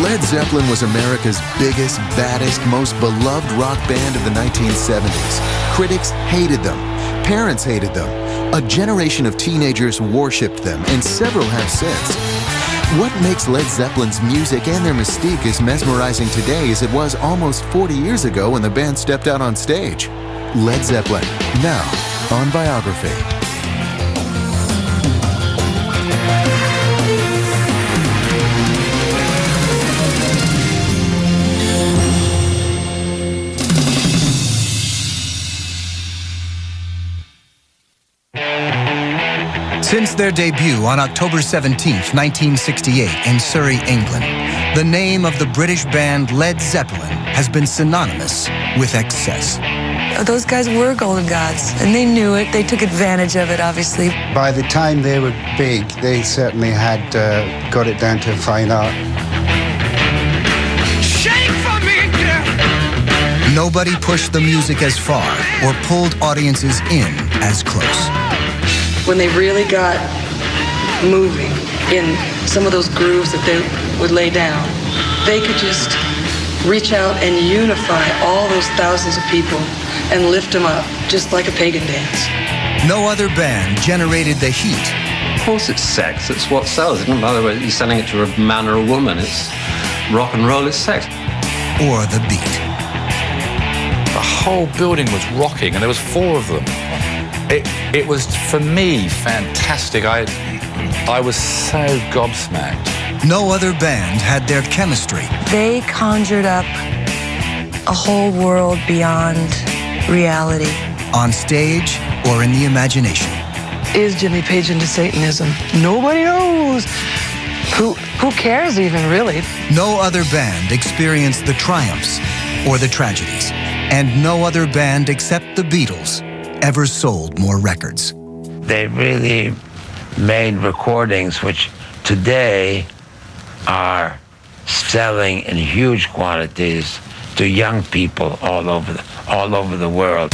Led Zeppelin was America's biggest, baddest, most beloved rock band of the 1970s. Critics hated them. Parents hated them. A generation of teenagers worshipped them, and several have since. What makes Led Zeppelin's music and their mystique as mesmerizing today as it was almost 40 years ago when the band stepped out on stage? Led Zeppelin, now on Biography. Since their debut on October 17, 1968 in Surrey, England, the name of the British band Led Zeppelin has been synonymous with excess. Those guys were golden gods, and they knew it. They took advantage of it, obviously. By the time they were big, they certainly had got it down to a fine art. Shake for me, girl. Nobody pushed the music as far or pulled audiences in as close. When they really got moving in some of those grooves that they would lay down, they could just reach out and unify all those thousands of people and lift them up, just like a pagan dance. No other band generated the heat. Of course it's sex, it's what sells. It doesn't matter whether you're selling it to a man or a woman, it's rock and roll, it's sex. Or the beat. The whole building was rocking, and there was 4 of them. It was, for me, fantastic. I was so gobsmacked. No other band had their chemistry. They conjured up a whole world beyond reality. On stage or in the imagination. Is Jimmy Page into Satanism? Nobody knows. Who cares even, really? No other band experienced the triumphs or the tragedies. And no other band except the Beatles ever sold more records. They really made recordings which today are selling in huge quantities to young people all over the world.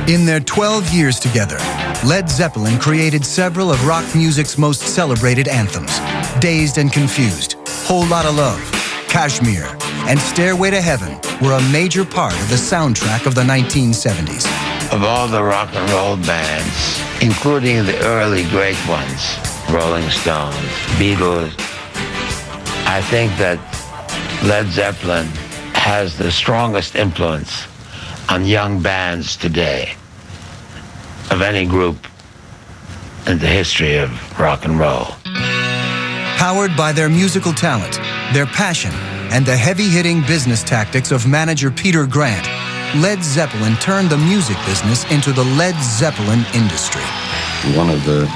In their 12 years together, Led Zeppelin created several of rock music's most celebrated anthems. Dazed and Confused, Whole Lotta Love, Kashmir, and Stairway to Heaven were a major part of the soundtrack of the 1970s. Of all the rock and roll bands, including the early great ones, Rolling Stones, Beatles, I think that Led Zeppelin has the strongest influence on young bands today of any group in the history of rock and roll. Powered by their musical talent, their passion, and the heavy-hitting business tactics of manager Peter Grant, Led Zeppelin turned the music business into the Led Zeppelin industry. One of the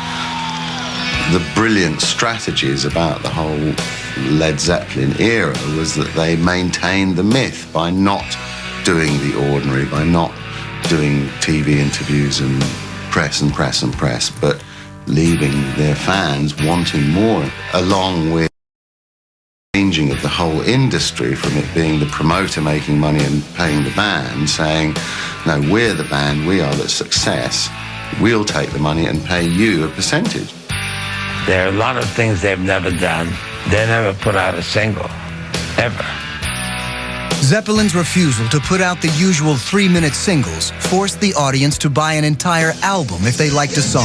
brilliant strategies about the whole Led Zeppelin era was that they maintained the myth by not doing the ordinary, by not doing TV interviews and press, but leaving their fans wanting more, along with changing of the whole industry from it being the promoter making money and paying the band, saying, no, we're the band, we are the success, we'll take the money and pay you a percentage. There are a lot of things they've never done. They never put out a single, ever. Zeppelin's refusal to put out the usual 3-minute singles forced the audience to buy an entire album if they liked a song.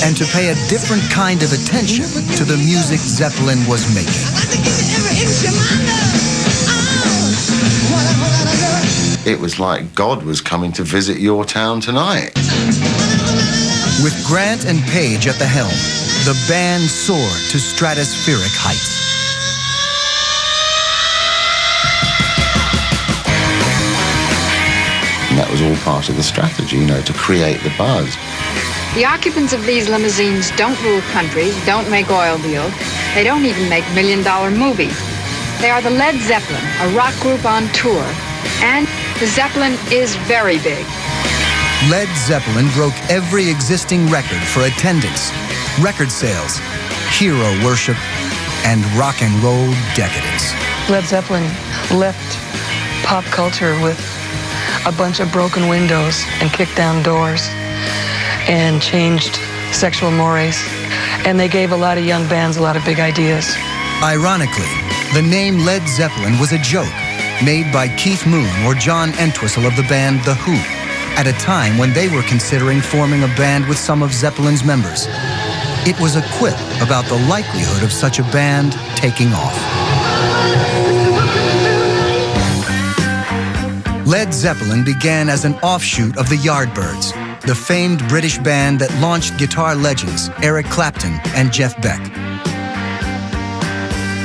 And to pay a different kind of attention to the music Zeppelin was making. It was like God was coming to visit your town tonight. With Grant and Page at the helm, the band soared to stratospheric heights. And that was all part of the strategy, to create the buzz. The occupants of these limousines don't rule countries, don't make oil deals. They don't even make million-dollar movies. They are the Led Zeppelin, a rock group on tour. And the Zeppelin is very big. Led Zeppelin broke every existing record for attendance, record sales, hero worship, and rock and roll decadence. Led Zeppelin left pop culture with a bunch of broken windows and kicked down doors and changed sexual mores. And they gave a lot of young bands a lot of big ideas. Ironically, the name Led Zeppelin was a joke made by Keith Moon or John Entwistle of the band The Who, at a time when they were considering forming a band with some of Zeppelin's members. It was a quip about the likelihood of such a band taking off. Led Zeppelin began as an offshoot of the Yardbirds, the famed British band that launched guitar legends Eric Clapton and Jeff Beck.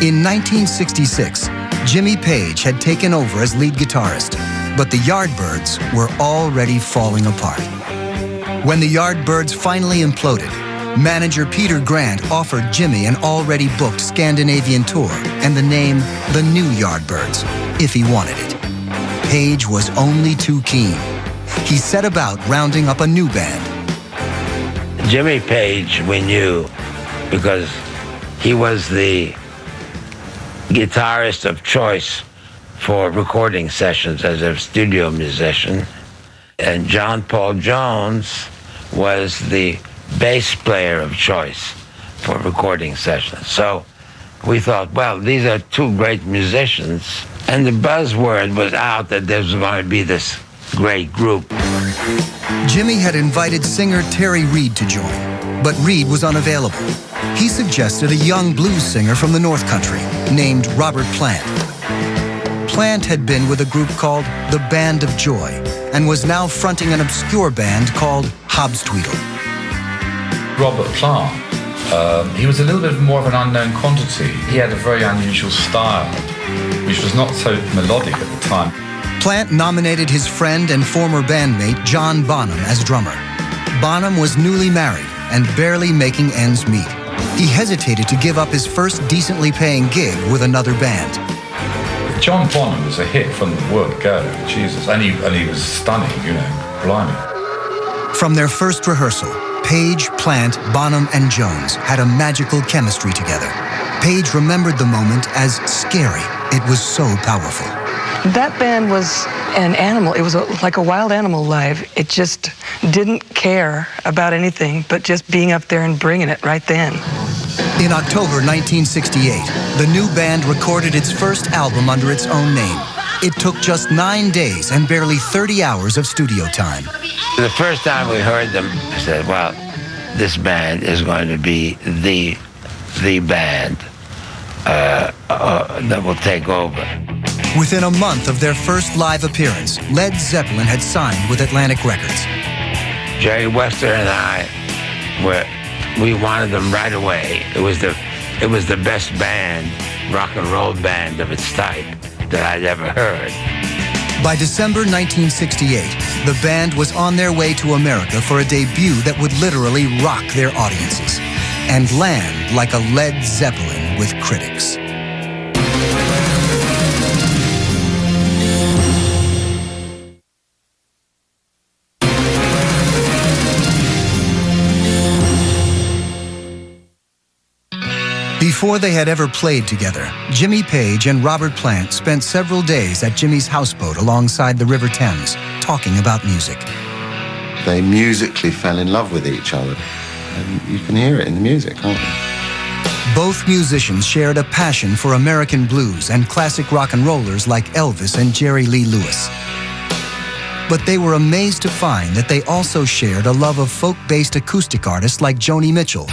In 1966, Jimmy Page had taken over as lead guitarist, but the Yardbirds were already falling apart. When the Yardbirds finally imploded, manager Peter Grant offered Jimmy an already booked Scandinavian tour and the name The New Yardbirds, if he wanted it. Page was only too keen. He set about rounding up a new band. Jimmy Page, we knew because he was the guitarist of choice for recording sessions as a studio musician. And John Paul Jones was the bass player of choice for recording sessions. So we thought, well, these are two great musicians. And the buzzword was out that there was going to be this great group. Jimmy had invited singer Terry Reid to join, but Reid was unavailable. He suggested a young blues singer from the North Country named Robert Plant. Plant had been with a group called the Band of Joy and was now fronting an obscure band called Hobstweedle. Robert Plant, he was a little bit more of an unknown quantity. He had a very unusual style, which was not so melodic at the time. Plant nominated his friend and former bandmate John Bonham as drummer. Bonham was newly married and barely making ends meet. He hesitated to give up his first decently paying gig with another band. John Bonham was a hit from the word go, Jesus, and he was stunning, you know, blimey. From their first rehearsal, Page, Plant, Bonham, and Jones had a magical chemistry together. Page remembered the moment as scary. It was so powerful. That band was an animal. It was like a wild animal live. It just didn't care about anything but just being up there and bringing it right then. In October 1968, the new band recorded its first album under its own name. It took just 9 days and barely 30 hours of studio time. The first time we heard them, I said, well, this band is going to be the band that will take over. Within a month of their first live appearance, Led Zeppelin had signed with Atlantic Records. Jerry Wester and we wanted them right away. It was the best band, rock and roll band of its type that I'd ever heard. By December 1968, the band was on their way to America for a debut that would literally rock their audiences and land like a Led Zeppelin with critics. Before they had ever played together, Jimmy Page and Robert Plant spent several days at Jimmy's houseboat alongside the River Thames, talking about music. They musically fell in love with each other. And you can hear it in the music, can't you? Both musicians shared a passion for American blues and classic rock and rollers like Elvis and Jerry Lee Lewis. But they were amazed to find that they also shared a love of folk-based acoustic artists like Joni Mitchell,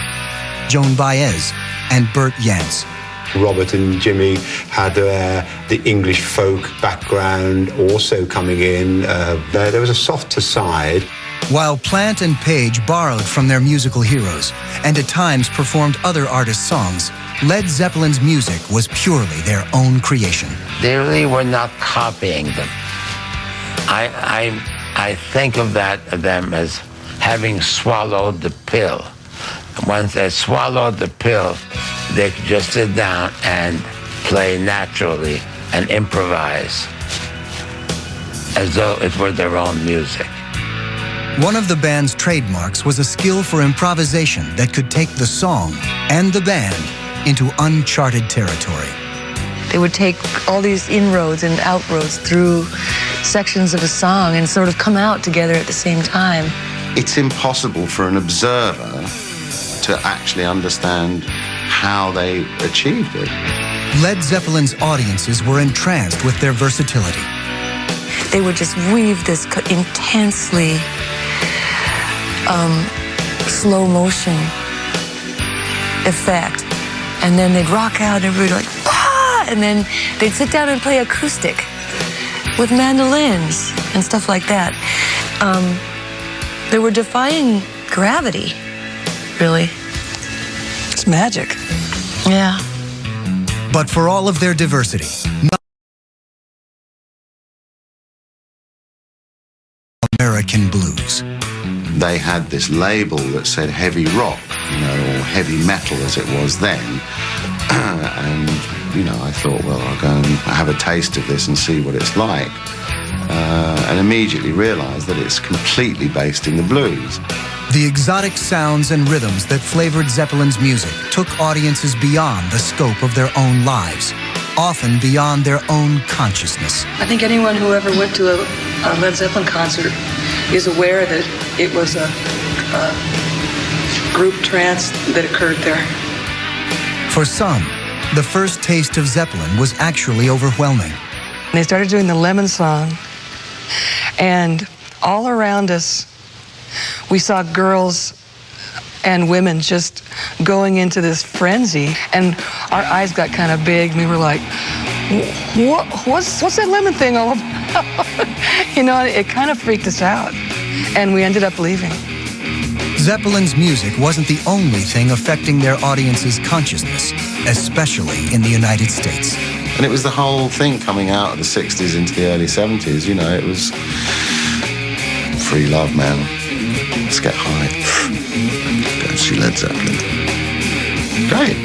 Joan Baez, and Bert Jansch. Robert and Jimmy had the English folk background also coming in. There was a softer side. While Plant and Page borrowed from their musical heroes and at times performed other artists' songs, Led Zeppelin's music was purely their own creation. They really were not copying them. I think of them as having swallowed the pill. Once they swallowed the pill, they could just sit down and play naturally and improvise as though it were their own music. One of the band's trademarks was a skill for improvisation that could take the song and the band into uncharted territory. They would take all these inroads and outroads through sections of a song and sort of come out together at the same time. It's impossible for an observer to actually understand how they achieved it. Led Zeppelin's audiences were entranced with their versatility. They would just weave this intensely slow motion effect, and then they'd rock out and everybody like, ah! And then they'd sit down and play acoustic with mandolins and stuff like that. They were defying gravity, really. It's magic. Yeah. But for all of their diversity, American blues. They had this label that said heavy rock, you know, or heavy metal as it was then. And, you know, I thought, well, I'll go and have a taste of this and see what it's like. And immediately realized that it's completely based in the blues. The exotic sounds and rhythms that flavored Zeppelin's music took audiences beyond the scope of their own lives, often beyond their own consciousness. I think anyone who ever went to a Led Zeppelin concert is aware that it was a group trance that occurred there. For some, the first taste of Zeppelin was actually overwhelming. They started doing the Lemon Song, and all around us, we saw girls and women just going into this frenzy, and our eyes got kind of big, and we were like, what's that lemon thing all about? You know, it kind of freaked us out, and we ended up leaving. Zeppelins' music wasn't the only thing affecting their audience's consciousness, especially in the United States. And it was the whole thing coming out of the 60s into the early 70s, you know, it was free love, man. Let's get high. Go and see Led Zeppelin. Great.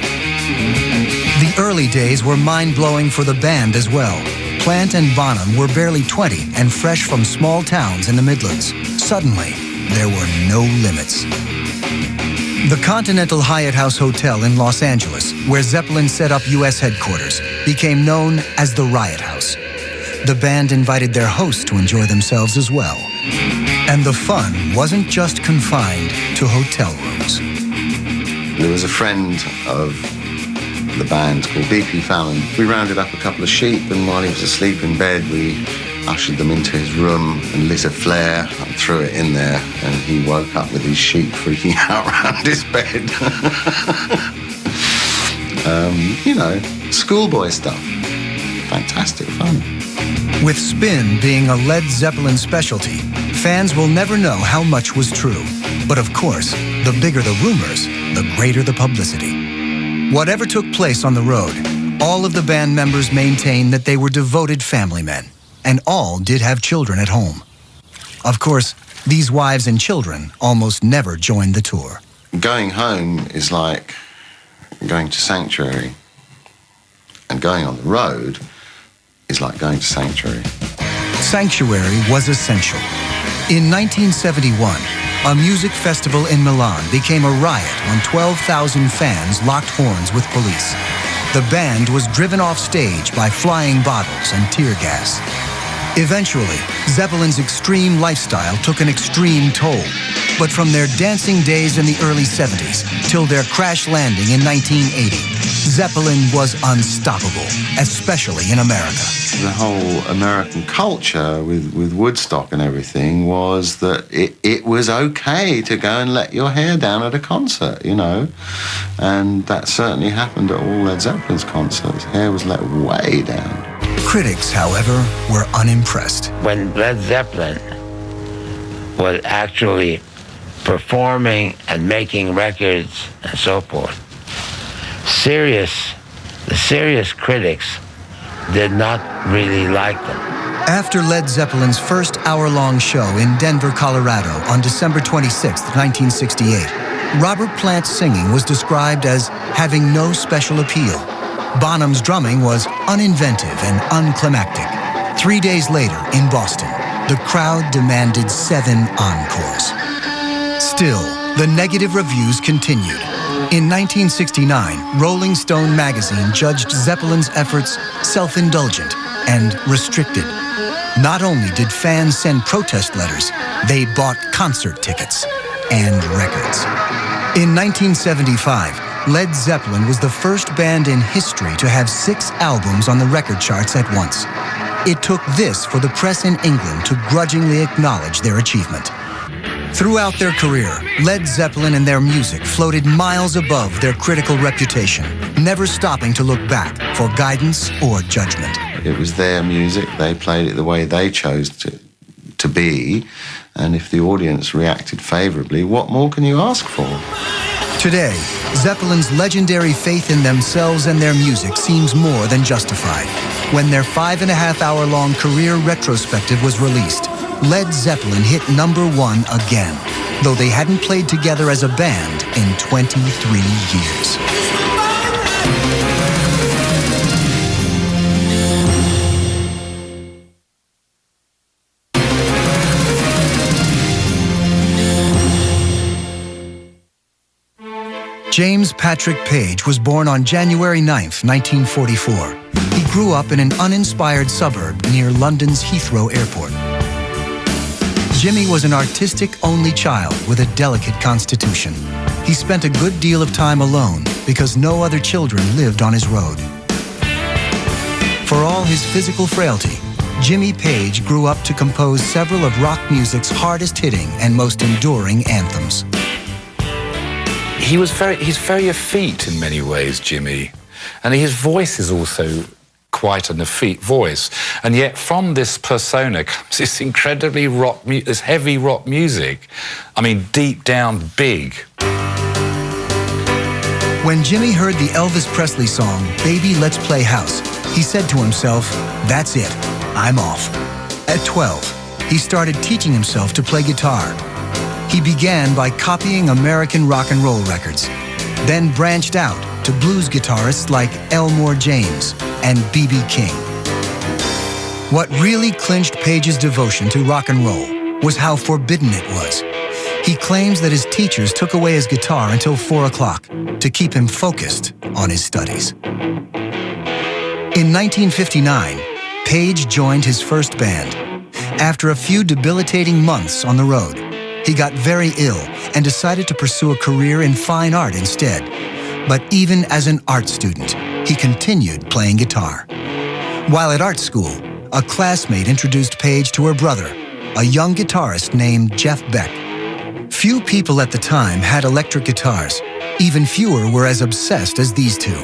The early days were mind-blowing for the band as well. Plant and Bonham were barely 20 and fresh from small towns in the Midlands. Suddenly, there were no limits. The Continental Hyatt House Hotel in Los Angeles, where Zeppelin set up U.S. headquarters, became known as the Riot House. The band invited their hosts to enjoy themselves as well. And the fun wasn't just confined to hotel rooms. There was a friend of the band called B.P. Fallon. We rounded up a couple of sheep, and while he was asleep in bed, we ushered them into his room and lit a flare and threw it in there, and he woke up with his sheep freaking out around his bed. You know, schoolboy stuff. Fantastic fun. With spin being a Led Zeppelin specialty, fans will never know how much was true. But of course, the bigger the rumors, the greater the publicity. Whatever took place on the road, all of the band members maintained that they were devoted family men, and all did have children at home. Of course, these wives and children almost never joined the tour. Going home is like going to Sanctuary, and going on the road is like going to Sanctuary. Sanctuary was essential. In 1971, a music festival in Milan became a riot when 12,000 fans locked horns with police. The band was driven off stage by flying bottles and tear gas. Eventually, Zeppelin's extreme lifestyle took an extreme toll. But from their dancing days in the early 70s till their crash landing in 1980, Zeppelin was unstoppable, especially in America. The whole American culture with Woodstock and everything was that it was okay to go and let your hair down at a concert, you know. And that certainly happened at all Led Zeppelin's concerts. Hair was let way down. Critics, however, were unimpressed. When Led Zeppelin was actually performing and making records and so forth, the serious critics did not really like them. After Led Zeppelin's first hour-long show in Denver, Colorado on December 26, 1968, Robert Plant's singing was described as having no special appeal. Bonham's drumming was uninventive and unclimactic. 3 days later, in Boston, the crowd demanded 7 encores. Still, the negative reviews continued. In 1969, Rolling Stone magazine judged Zeppelin's efforts self-indulgent and restricted. Not only did fans send protest letters, they bought concert tickets and records. In 1975, Led Zeppelin was the first band in history to have 6 albums on the record charts at once. It took this for the press in England to grudgingly acknowledge their achievement. Throughout their career, Led Zeppelin and their music floated miles above their critical reputation, never stopping to look back for guidance or judgment. It was their music. They played it the way they chose to be. And if the audience reacted favorably, what more can you ask for? Today, Zeppelin's legendary faith in themselves and their music seems more than justified. When their 5.5-hour-long career retrospective was released, Led Zeppelin hit #1 again, though they hadn't played together as a band in 23 years. James Patrick Page was born on January 9th, 1944. He grew up in an uninspired suburb near London's Heathrow Airport. Jimmy was an artistic-only child with a delicate constitution. He spent a good deal of time alone because no other children lived on his road. For all his physical frailty, Jimmy Page grew up to compose several of rock music's hardest-hitting and most enduring anthems. He's very effete in many ways, Jimmy. And his voice is also quite an effete voice. And yet from this persona comes this incredibly this heavy rock music. I mean, deep down, big. When Jimmy heard the Elvis Presley song, Baby Let's Play House, he said to himself, "That's it, I'm off." At 12, he started teaching himself to play guitar. He began by copying American rock and roll records, then branched out to blues guitarists like Elmore James and B.B. King. What really clinched Page's devotion to rock and roll was how forbidden it was. He claims that his teachers took away his guitar until 4 o'clock to keep him focused on his studies. In 1959, Page joined his first band. After a few debilitating months on the road, he got very ill and decided to pursue a career in fine art instead. But even as an art student, he continued playing guitar. While at art school, a classmate introduced Page to her brother, a young guitarist named Jeff Beck. Few people at the time had electric guitars. Even fewer were as obsessed as these two.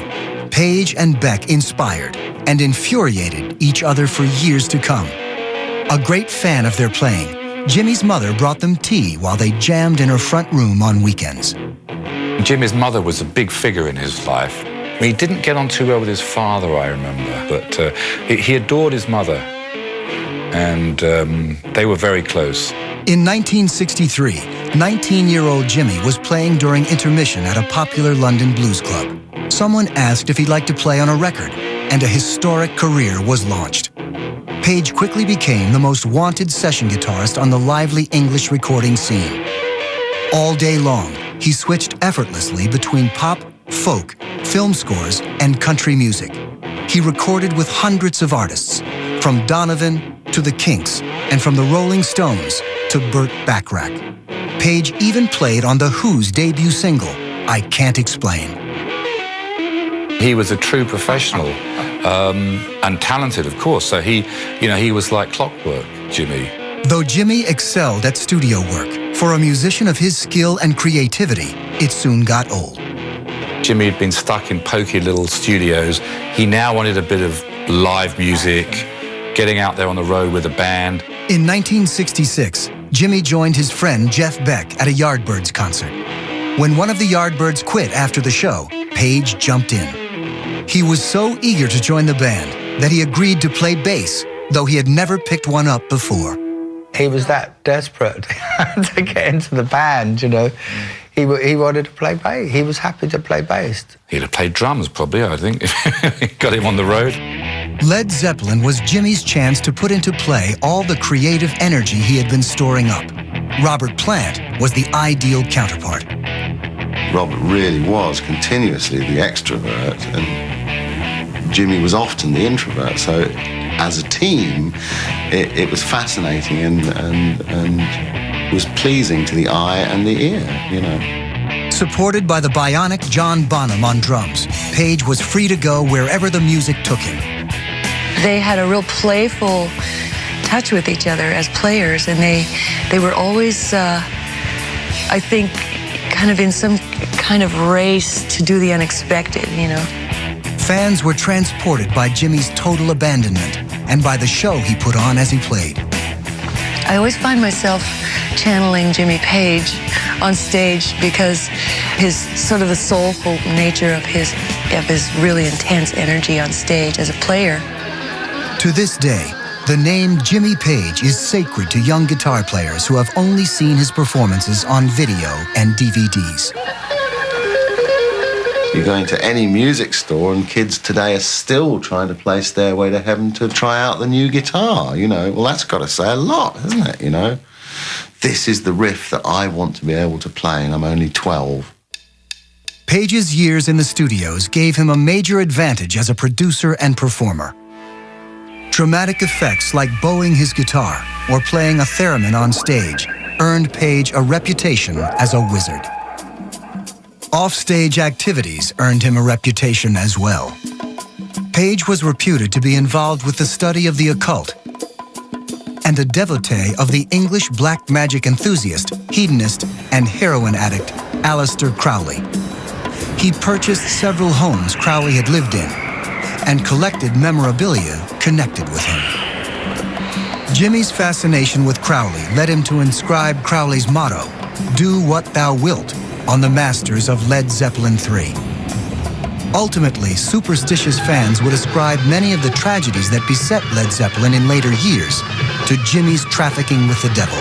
Page and Beck inspired and infuriated each other for years to come. A great fan of their playing, Jimmy's mother brought them tea while they jammed in her front room on weekends. Jimmy's mother was a big figure in his life. I mean, he didn't get on too well with his father, I remember, but he adored his mother, and they were very close. In 1963, 19-year-old Jimmy was playing during intermission at a popular London blues club. Someone asked if he'd like to play on a record, and a historic career was launched. Page quickly became the most wanted session guitarist on the lively English recording scene. All day long, he switched effortlessly between pop, folk, film scores, and country music. He recorded with hundreds of artists, from Donovan to the Kinks, and from the Rolling Stones to Burt Bacharach. Page even played on The Who's debut single, I Can't Explain. He was a true professional. And talented, of course. So he was like clockwork, Jimmy. Though Jimmy excelled at studio work, for a musician of his skill and creativity, it soon got old. Jimmy had been stuck in poky little studios. He now wanted a bit of live music, getting out there on the road with a band. In 1966, Jimmy joined his friend Jeff Beck at a Yardbirds concert. When one of the Yardbirds quit after the show, Page jumped in. He was so eager to join the band that he agreed to play bass, though he had never picked one up before. He was that desperate to get into the band, you know. He wanted to play bass. He was happy to play bass. He'd have played drums, probably, I think, if he got him on the road. Led Zeppelin was Jimmy's chance to put into play all the creative energy he had been storing up. Robert Plant was the ideal counterpart. Robert really was continuously the extrovert, and Jimmy was often the introvert. So as a team, it was fascinating and was pleasing to the eye and the ear, you know. Supported by the bionic John Bonham on drums, Page was free to go wherever the music took him. They had a real playful touch with each other as players, and they were always, I think, kind of in some kind of race to do the unexpected, you know. Fans were transported by Jimmy's total abandonment and by the show he put on as he played. I always find myself channeling Jimmy Page on stage because his sort of the soulful nature of his really intense energy on stage as a player. To this day, the name Jimmy Page is sacred to young guitar players who have only seen his performances on video and DVDs. You go into any music store and kids today are still trying to play Stairway to Heaven to try out the new guitar, you know. Well, that's got to say a lot, hasn't it, you know? This is the riff that I want to be able to play, and I'm only 12. Page's years in the studios gave him a major advantage as a producer and performer. Dramatic effects like bowing his guitar or playing a theremin on stage earned Page a reputation as a wizard. Off-stage activities earned him a reputation as well. Page was reputed to be involved with the study of the occult and a devotee of the English black magic enthusiast, hedonist, and heroin addict Aleister Crowley. He purchased several homes Crowley had lived in and collected memorabilia connected with him. Jimmy's fascination with Crowley led him to inscribe Crowley's motto, "Do what thou wilt," on the masters of Led Zeppelin III. Ultimately, superstitious fans would ascribe many of the tragedies that beset Led Zeppelin in later years to Jimmy's trafficking with the devil.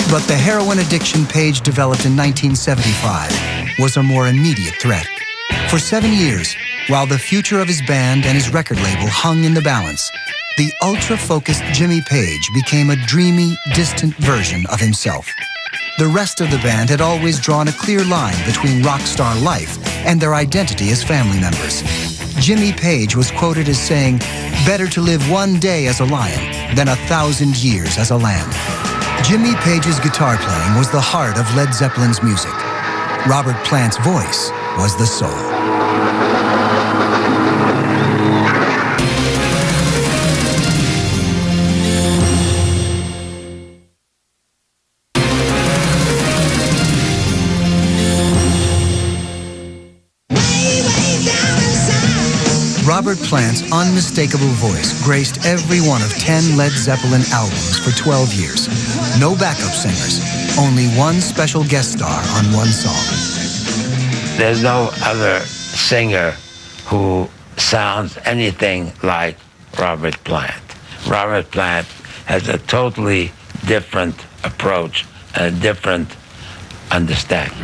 But the heroin addiction Page developed in 1975 was a more immediate threat. For 7 years, while the future of his band and his record label hung in the balance, the ultra-focused Jimmy Page became a dreamy, distant version of himself. The rest of the band had always drawn a clear line between rock star life and their identity as family members. Jimmy Page was quoted as saying, "Better to live one day as a lion than 1,000 years as a lamb." Jimmy Page's guitar playing was the heart of Led Zeppelin's music. Robert Plant's voice was the soul. Robert Plant's unmistakable voice graced every one of 10 Led Zeppelin albums for 12 years. No backup singers, only one special guest star on one song. There's no other singer who sounds anything like Robert Plant. Robert Plant has a totally different approach and a different understanding.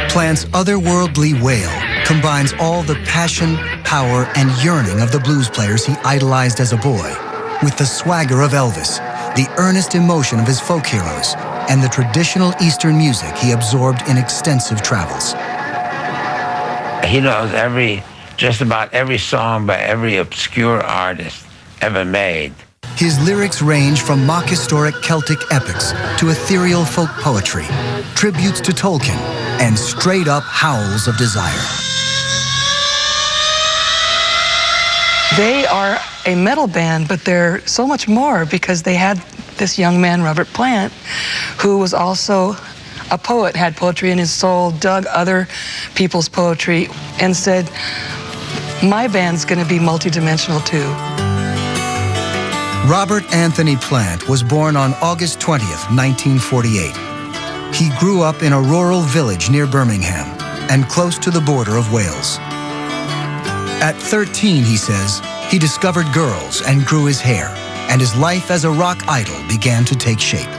Plant's otherworldly wail combines all the passion, power, and yearning of the blues players he idolized as a boy with the swagger of Elvis, the earnest emotion of his folk heroes, and the traditional Eastern music he absorbed in extensive travels. He knows just about every song by every obscure artist ever made. His lyrics range from mock historic Celtic epics to ethereal folk poetry, tributes to Tolkien, and straight-up howls of desire. They are a metal band, but they're so much more because they had this young man, Robert Plant, who was also a poet, had poetry in his soul, dug other people's poetry, and said, my band's going to be multidimensional too. Robert Anthony Plant was born on August 20th, 1948. He grew up in a rural village near Birmingham and close to the border of Wales. At 13, he says, he discovered girls and grew his hair, and his life as a rock idol began to take shape.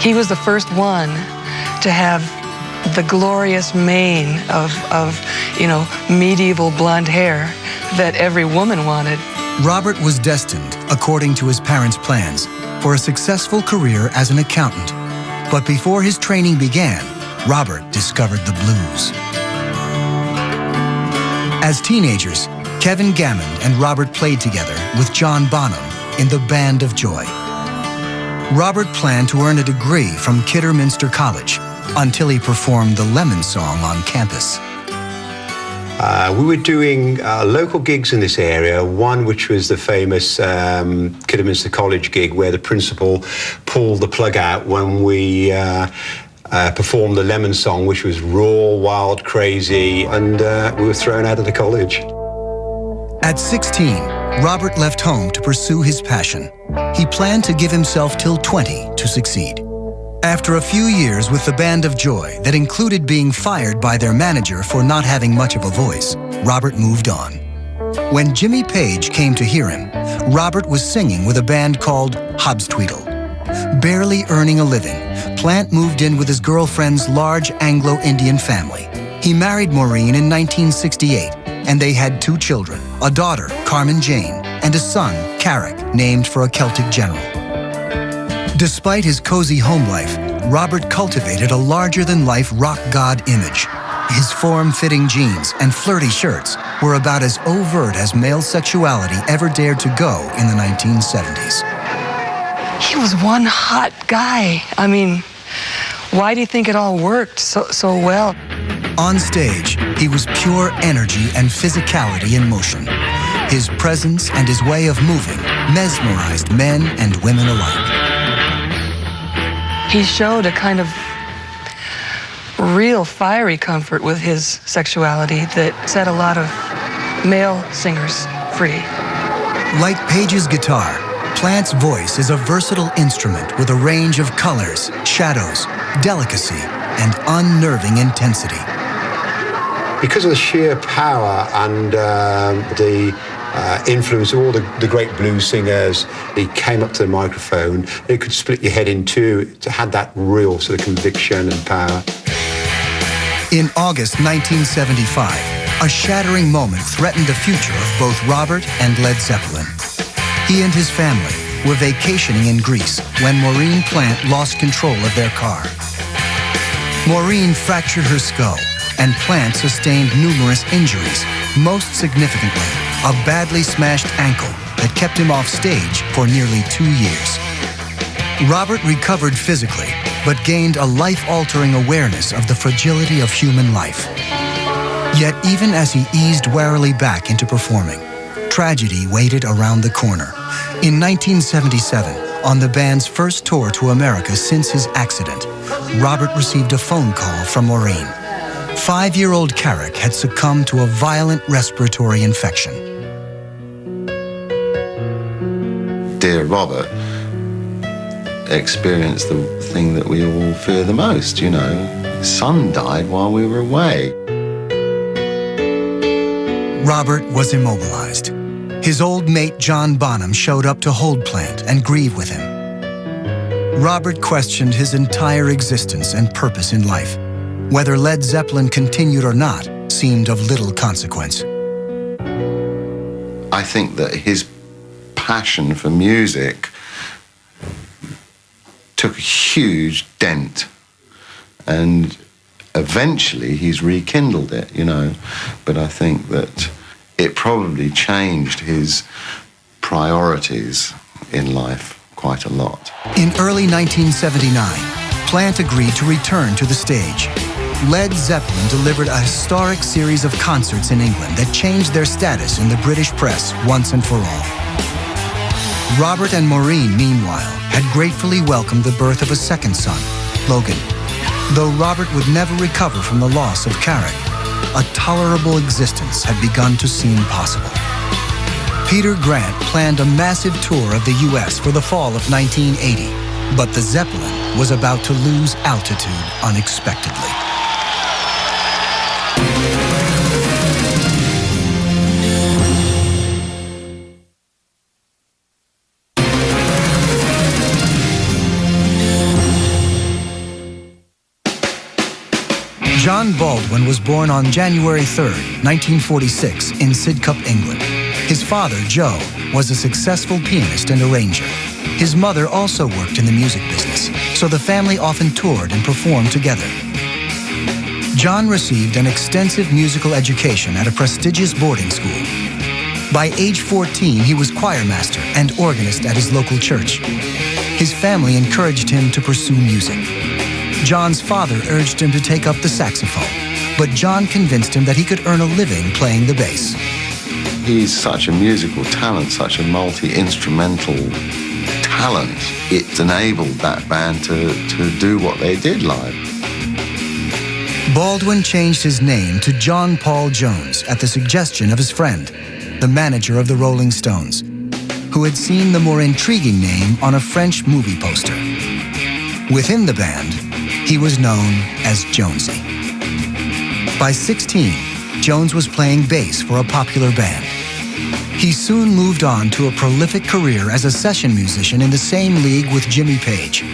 He was the first one to have the glorious mane of medieval blonde hair that every woman wanted. Robert was destined, according to his parents' plans, for a successful career as an accountant. But before his training began, Robert discovered the blues. As teenagers, Kevin Gammond and Robert played together with John Bonham in the Band of Joy. Robert planned to earn a degree from Kidderminster College until he performed the Lemon Song on campus. We were doing local gigs in this area, one which was the famous Kidderminster College gig where the principal pulled the plug out when we performed the Lemon Song, which was raw, wild, crazy, and we were thrown out of the college. At 16, Robert left home to pursue his passion. He planned to give himself till 20 to succeed. After a few years with the Band of Joy that included being fired by their manager for not having much of a voice, Robert moved on. When Jimmy Page came to hear him, Robert was singing with a band called Hobstweedle. Barely earning a living, Plant moved in with his girlfriend's large Anglo-Indian family. He married Maureen in 1968, and they had 2 children, a daughter, Carmen Jane, and a son, Carrick, named for a Celtic general. Despite his cozy home life, Robert cultivated a larger-than-life rock god image. His form-fitting jeans and flirty shirts were about as overt as male sexuality ever dared to go in the 1970s. He was one hot guy. I mean, why do you think it all worked so well? On stage, he was pure energy and physicality in motion. His presence and his way of moving mesmerized men and women alike. He showed a kind of real fiery comfort with his sexuality that set a lot of male singers free. Like Page's guitar, Plant's voice is a versatile instrument with a range of colors, shadows, delicacy, and unnerving intensity. Because of the sheer power and the influence of all the great blues singers, he came up to the microphone. It could split your head in two. It had that real sort of conviction and power. In August 1975, a shattering moment threatened the future of both Robert and Led Zeppelin. He and his family were vacationing in Greece when Maureen Plant lost control of their car. Maureen fractured her skull, and Plant sustained numerous injuries, most significantly, a badly smashed ankle that kept him off stage for nearly 2 years. Robert recovered physically, but gained a life-altering awareness of the fragility of human life. Yet even as he eased warily back into performing, tragedy waited around the corner. In 1977, on the band's first tour to America since his accident, Robert received a phone call from Maureen. 5-year-old Carrick had succumbed to a violent respiratory infection. Dear Robert experienced the thing that we all fear the most, you know. His son died while we were away. Robert was immobilized. His old mate John Bonham showed up to hold Plant and grieve with him. Robert questioned his entire existence and purpose in life. Whether Led Zeppelin continued or not seemed of little consequence. I think that his passion for music took a huge dent, and eventually he's rekindled it, you know. But I think that it probably changed his priorities in life quite a lot. In early 1979, Plant agreed to return to the stage. Led Zeppelin delivered a historic series of concerts in England that changed their status in the British press once and for all. Robert and Maureen, meanwhile, had gratefully welcomed the birth of a second son, Logan. Though Robert would never recover from the loss of Carrick, a tolerable existence had begun to seem possible. Peter Grant planned a massive tour of the U.S. for the fall of 1980, but the Zeppelin was about to lose altitude unexpectedly. John Baldwin was born on January 3, 1946, in Sidcup, England. His father, Joe, was a successful pianist and arranger. His mother also worked in the music business, so the family often toured and performed together. John received an extensive musical education at a prestigious boarding school. By age 14, he was choirmaster and organist at his local church. His family encouraged him to pursue music. John's father urged him to take up the saxophone, but John convinced him that he could earn a living playing the bass. He's such a musical talent, such a multi-instrumental talent. It enabled that band to do what they did live. Baldwin changed his name to John Paul Jones at the suggestion of his friend, the manager of the Rolling Stones, who had seen the more intriguing name on a French movie poster. Within the band, he was known as Jonesy. By 16, Jones was playing bass for a popular band. He soon moved on to a prolific career as a session musician in the same league with Jimmy Page.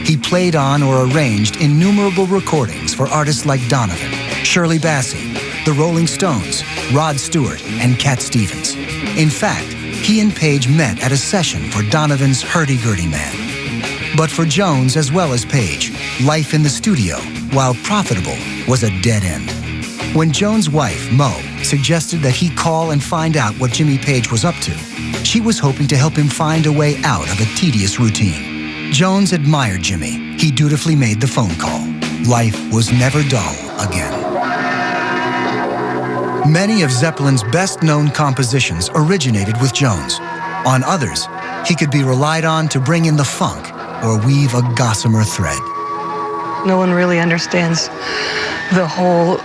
He played on or arranged innumerable recordings for artists like Donovan, Shirley Bassey, the Rolling Stones, Rod Stewart, and Cat Stevens. In fact, he and Page met at a session for Donovan's Hurdy-Gurdy Man. But for Jones as well as Page, life in the studio, while profitable, was a dead end. When Jones' wife, Mo, suggested that he call and find out what Jimmy Page was up to, she was hoping to help him find a way out of a tedious routine. Jones admired Jimmy. He dutifully made the phone call. Life was never dull again. Many of Zeppelin's best-known compositions originated with Jones. On others, he could be relied on to bring in the funk or weave a gossamer thread. No one really understands the whole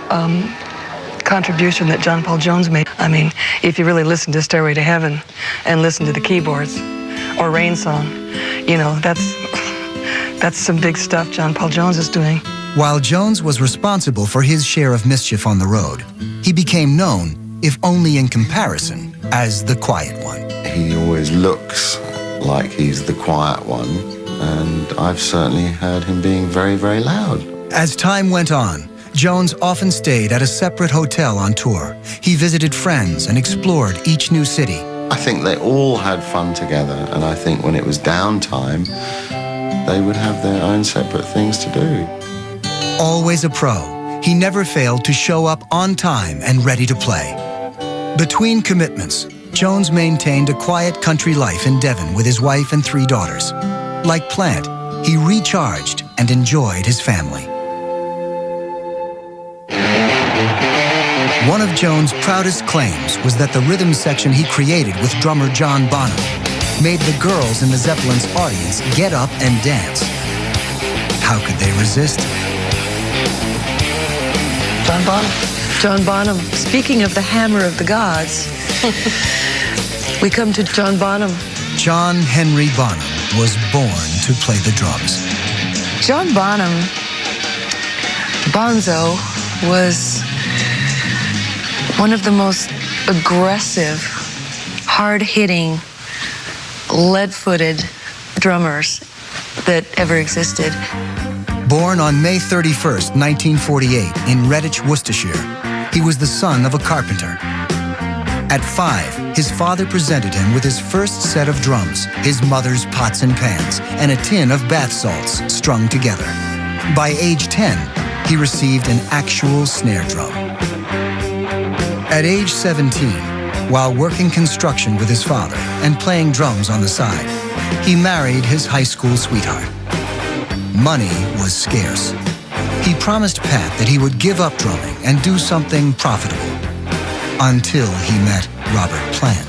contribution that John Paul Jones made. I mean, if you really listen to Stairway to Heaven and listen to the keyboards or Rain Song, you know, that's some big stuff John Paul Jones is doing. While Jones was responsible for his share of mischief on the road, he became known, if only in comparison, as the quiet one. He always looks like he's the quiet one, and I've certainly heard him being very, very loud. As time went on, Jones often stayed at a separate hotel on tour. He visited friends and explored each new city. I think they all had fun together, and I think when it was downtime, they would have their own separate things to do. Always a pro, he never failed to show up on time and ready to play. Between commitments, Jones maintained a quiet country life in Devon with his wife and 3 daughters. Like Plant, he recharged and enjoyed his family. One of Jones' proudest claims was that the rhythm section he created with drummer John Bonham made the girls in the Zeppelin's audience get up and dance. How could they resist? John Bonham. John Bonham. Speaking of the hammer of the gods, we come to John Bonham. John Henry Bonham was born to play the drums. John Bonham, Bonzo, was one of the most aggressive, hard-hitting, lead-footed drummers that ever existed. Born on May 31st, 1948, in Redditch, Worcestershire, he was the son of a carpenter. At 5, his father presented him with his first set of drums, his mother's pots and pans, and a tin of bath salts strung together. By age 10, he received an actual snare drum. At age 17, while working construction with his father and playing drums on the side, he married his high school sweetheart. Money was scarce. He promised Pat that he would give up drumming and do something profitable. Until he met Robert Plant.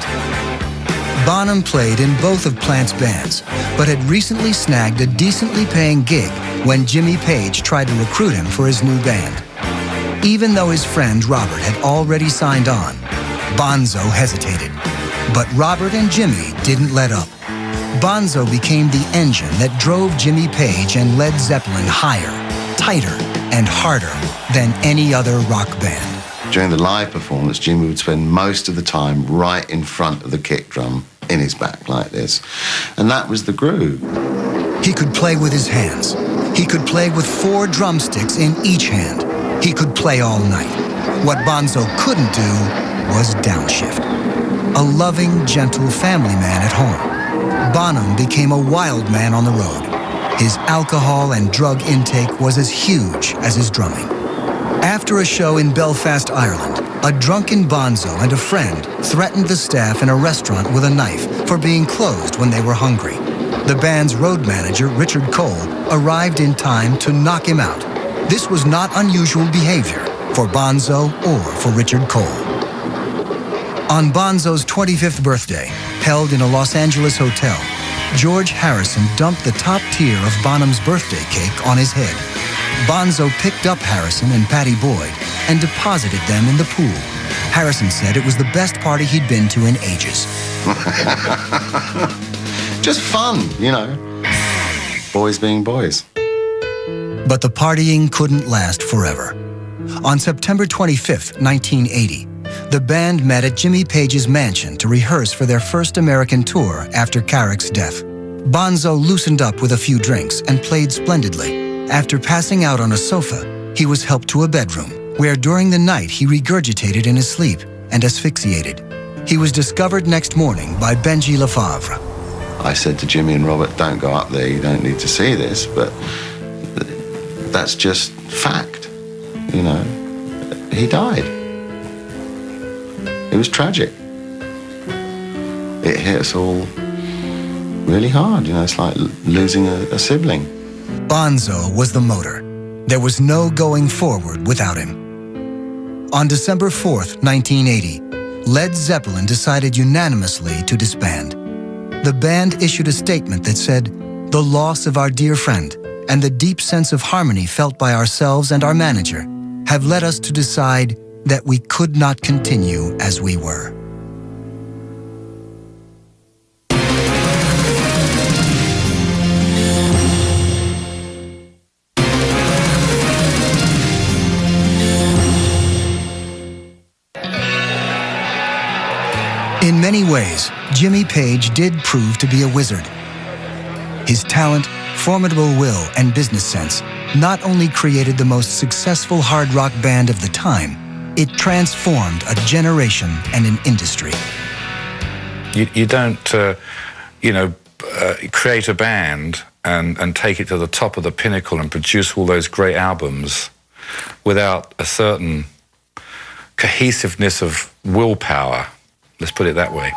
Bonham played in both of Plant's bands, but had recently snagged a decently paying gig when Jimmy Page tried to recruit him for his new band. Even though his friend Robert had already signed on, Bonzo hesitated. But Robert and Jimmy didn't let up. Bonzo became the engine that drove Jimmy Page and Led Zeppelin higher, tighter, and harder than any other rock band. During the live performance, Jimmy would spend most of the time right in front of the kick drum, in his back like this. And that was the groove. He could play with his hands. He could play with 4 drumsticks in each hand. He could play all night. What Bonzo couldn't do was downshift. A loving, gentle family man at home, Bonham became a wild man on the road. His alcohol and drug intake was as huge as his drumming. After a show in Belfast, Ireland, a drunken Bonzo and a friend threatened the staff in a restaurant with a knife for being closed when they were hungry. The band's road manager, Richard Cole, arrived in time to knock him out. This was not unusual behavior for Bonzo or for Richard Cole. On Bonzo's 25th birthday, held in a Los Angeles hotel, George Harrison dumped the top tier of Bonham's birthday cake on his head. Bonzo picked up Harrison and Pattie Boyd and deposited them in the pool. Harrison said it was the best party he'd been to in ages. Just fun, you know. Boys being boys. But the partying couldn't last forever. On September 25th, 1980, the band met at Jimmy Page's mansion to rehearse for their first American tour after Carrick's death. Bonzo loosened up with a few drinks and played splendidly. After passing out on a sofa, he was helped to a bedroom, where during the night he regurgitated in his sleep and asphyxiated. He was discovered next morning by Benji Lefavre. I said to Jimmy and Robert, don't go up there, you don't need to see this, but that's just fact, you know. He died. It was tragic. It hit us all really hard, you know, it's like losing a sibling. Bonzo was the motor. There was no going forward without him. On December 4th, 1980, Led Zeppelin decided unanimously to disband. The band issued a statement that said, "The loss of our dear friend and the deep sense of harmony felt by ourselves and our manager have led us to decide that we could not continue as we were." In many ways, Jimmy Page did prove to be a wizard. His talent, formidable will, and business sense not only created the most successful hard rock band of the time, it transformed a generation and an industry. You don't, create a band and take it to the top of the pinnacle and produce all those great albums without a certain cohesiveness of willpower. Let's put it that way.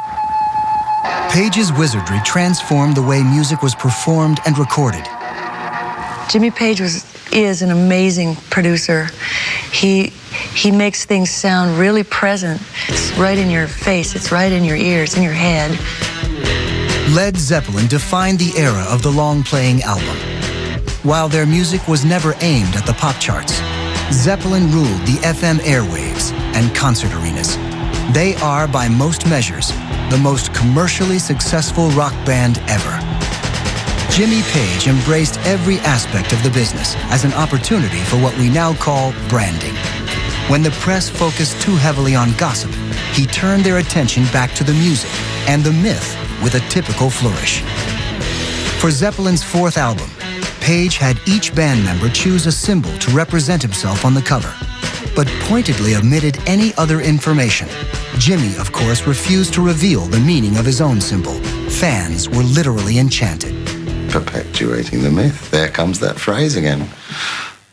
Page's wizardry transformed the way music was performed and recorded. Jimmy Page is an amazing producer. He makes things sound really present. It's right in your face, it's right in your ears, in your head. Led Zeppelin defined the era of the long-playing album. While their music was never aimed at the pop charts, Zeppelin ruled the FM airwaves and concert arenas. They are, by most measures, the most commercially successful rock band ever. Jimmy Page embraced every aspect of the business as an opportunity for what we now call branding. When the press focused too heavily on gossip, he turned their attention back to the music and the myth with a typical flourish. For Zeppelin's fourth album, Page had each band member choose a symbol to represent himself on the cover, but pointedly omitted any other information. Jimmy, of course, refused to reveal the meaning of his own symbol. Fans were literally enchanted. Perpetuating the myth. There comes that phrase again.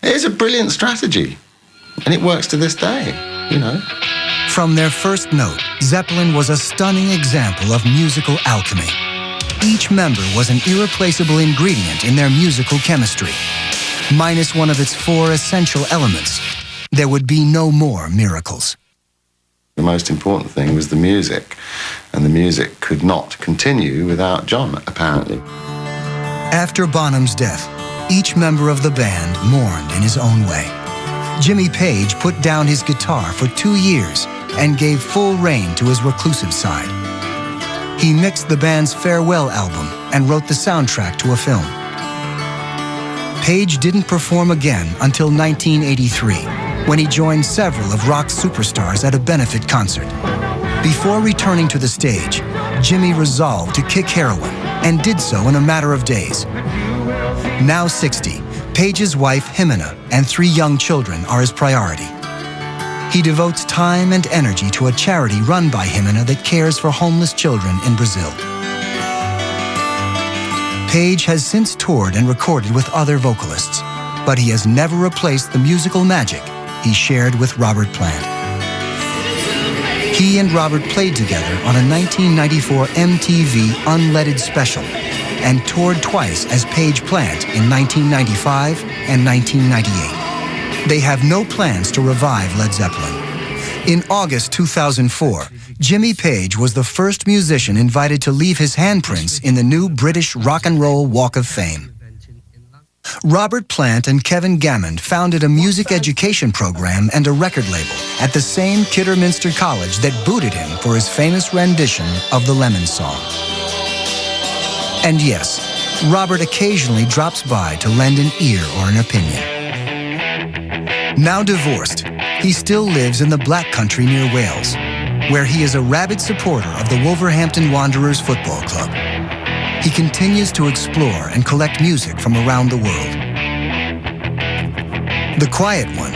It is a brilliant strategy, and it works to this day, you know. From their first note, Zeppelin was a stunning example of musical alchemy. Each member was an irreplaceable ingredient in their musical chemistry. Minus one of its four essential elements, there would be no more miracles. The most important thing was the music, and the music could not continue without John, apparently. After Bonham's death, each member of the band mourned in his own way. Jimmy Page put down his guitar for 2 years and gave full rein to his reclusive side. He mixed the band's farewell album and wrote the soundtrack to a film. Page didn't perform again until 1983, when he joined several of rock's superstars at a benefit concert. Before returning to the stage, Jimmy resolved to kick heroin and did so in a matter of days. Now 60, Page's wife, Jimena, and 3 young children are his priority. He devotes time and energy to a charity run by Jimena that cares for homeless children in Brazil. Page has since toured and recorded with other vocalists, but he has never replaced the musical magic he shared with Robert Plant. He and Robert played together on a 1994 MTV unleaded special, and toured twice as Page Plant in 1995 and 1998. They have no plans to revive Led Zeppelin. In August 2004, Jimmy Page was the first musician invited to leave his handprints in the new British Rock and Roll Walk of Fame. Robert Plant and Kevin Gammond founded a music education program and a record label at the same Kidderminster College that booted him for his famous rendition of the Lemon Song. And yes, Robert occasionally drops by to lend an ear or an opinion. Now divorced, he still lives in the Black Country near Wales, where he is a rabid supporter of the Wolverhampton Wanderers Football Club. He continues to explore and collect music from around the world. The quiet one,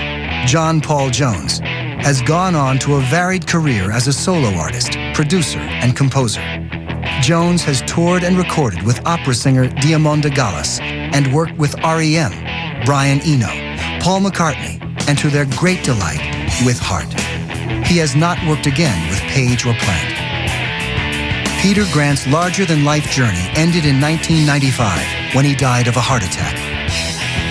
John Paul Jones, has gone on to a varied career as a solo artist, producer, and composer. Jones has toured and recorded with opera singer Diamanda Gallas and worked with R.E.M., Brian Eno, Paul McCartney, and to their great delight, with Heart. He has not worked again with Page or Plant. Peter Grant's larger-than-life journey ended in 1995 when he died of a heart attack.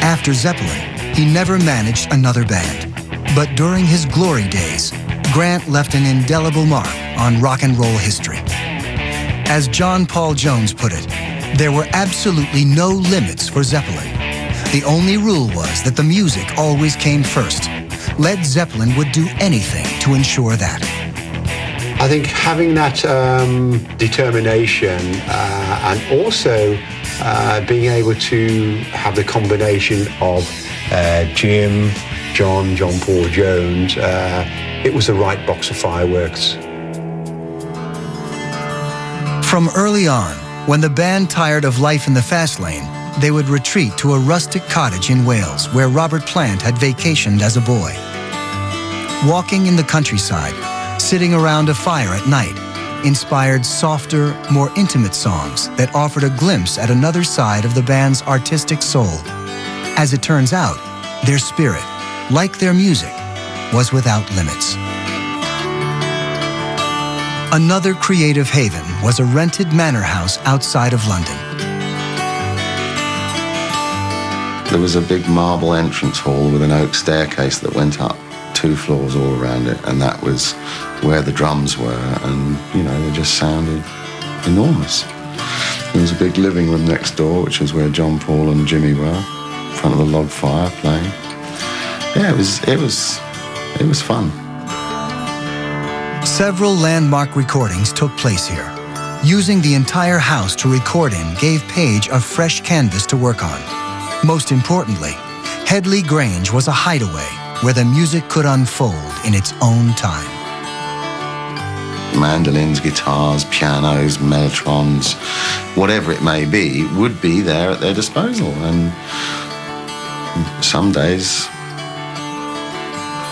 After Zeppelin, he never managed another band. But during his glory days, Grant left an indelible mark on rock and roll history. As John Paul Jones put it, there were absolutely no limits for Zeppelin. The only rule was that the music always came first. Led Zeppelin would do anything to ensure that. I think having that determination and also being able to have the combination of Jim, John Paul Jones, it was the right box of fireworks. From early on, when the band tired of life in the fast lane, they would retreat to a rustic cottage in Wales where Robert Plant had vacationed as a boy. Walking in the countryside, sitting around a fire at night, inspired softer, more intimate songs that offered a glimpse at another side of the band's artistic soul. As it turns out, their spirit, like their music, was without limits. Another creative haven was a rented manor house outside of London. There was a big marble entrance hall with an oak staircase that went up 2 floors all around it, and that was where the drums were, and, you know, they just sounded enormous. There was a big living room next door, which is where John Paul and Jimmy were, in front of a log fire playing. Yeah, it was fun. Several landmark recordings took place here. Using the entire house to record in gave Page a fresh canvas to work on. Most importantly, Headley Grange was a hideaway where the music could unfold in its own time. Mandolins, guitars, pianos, mellotrons, whatever it may be, would be there at their disposal. And some days,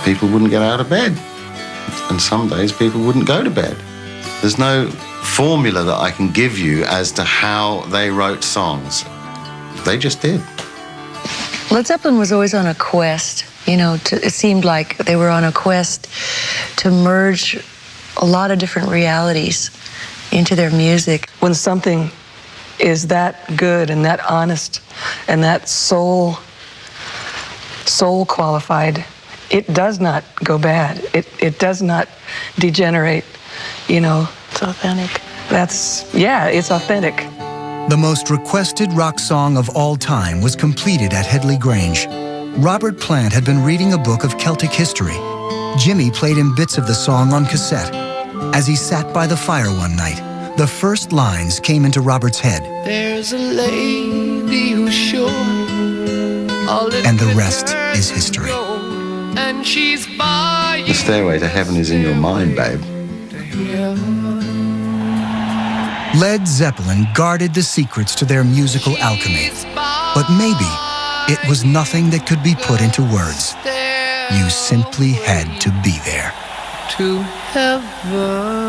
people wouldn't get out of bed. And some days, people wouldn't go to bed. There's no formula that I can give you as to how they wrote songs. They just did. Led Zeppelin was always on a quest. You know, it seemed like they were on a quest to merge a lot of different realities into their music. When something is that good and that honest and that soul qualified, it does not go bad. It does not degenerate, you know. It's authentic. It's authentic. The most requested rock song of all time was completed at Headley Grange. Robert Plant had been reading a book of Celtic history. Jimmy played him bits of the song on cassette. As he sat by the fire one night, the first lines came into Robert's head. There's a lady who's sure. And the rest is history. And she's by The stairway to heaven is in your mind, babe. Led Zeppelin guarded the secrets to their musical alchemy. But maybe it was nothing that could be put into words. You simply had to be there. To heaven.